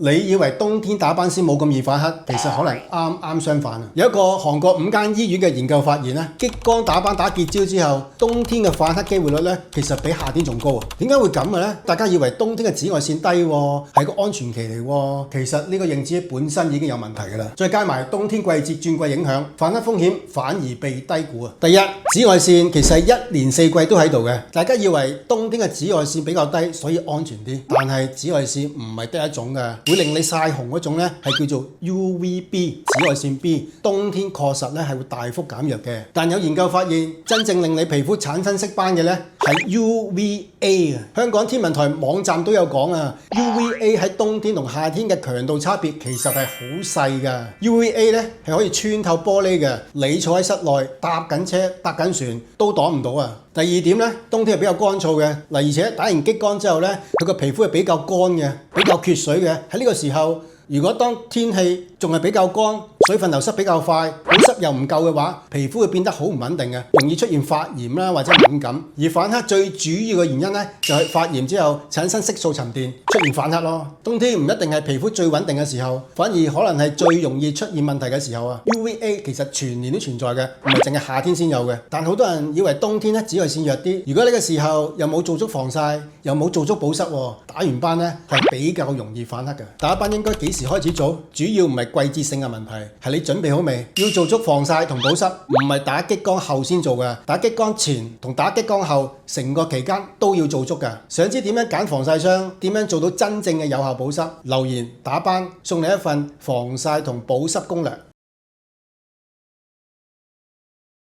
你以為冬天打斑先冇咁易反黑，其實可能啱啱相反啊！有一個韓國5間醫院嘅研究發現咧，激光打斑打結焦之後，冬天嘅反黑機會率咧，其實比夏天仲高啊！點解會咁嘅咧？大家以為冬天嘅紫外線低喎，係個安全期嚟喎，其實呢個認知本身已經有問題㗎啦。再加埋冬天季節轉季影響，反黑風險反而被低估啊！第一，紫外線其實係一年四季都喺度嘅，大家以為冬天嘅紫外線比較低，所以安全啲，但係紫外線唔係得一種嘅，會令你曬紅嗰種咧係叫做 UVB 紫外線 B， 冬天確實咧係會大幅減弱嘅。但有研究發現，真正令你皮膚產生色斑嘅咧係 UVA 啊！香港天文台網站都有講啊 ，UVA 喺冬天同夏天嘅強度差別其實係好細㗎。UVA 咧係可以穿透玻璃嘅，你坐喺室內搭緊車搭緊船都擋唔到啊！第二點咧，冬天係比較乾燥嘅，而且打完激光之後咧，佢個皮膚係比較乾嘅，比較缺水嘅。喺呢個時候，如果當天氣仲係比較乾，水分流失比較快，保濕又唔夠嘅話，皮膚會變得好唔穩定嘅，容易出現發炎啦或者敏感。而反黑最主要嘅原因咧，就係發炎之後產生色素沉澱，出現反黑咯。冬天唔一定係皮膚最穩定嘅時候，反而可能係最容易出現問題嘅時候啊。UVA 其實全年都存在嘅，唔係淨係夏天先有嘅。但好多人以為冬天咧紫外線弱啲，如果呢個時候又冇做足防曬，又冇做足保濕，打完斑咧係比較容易反黑嘅。打斑應該幾時開始做？主要唔係季節性嘅問題，係你準備好未？要做足防曬同保濕，唔係打激光後先做嘅。打激光前同打激光後，成個期間都要做足嘅。想知點樣揀防曬霜？點樣做到真正嘅有效保濕？留言打斑送你一份防曬同保濕攻略。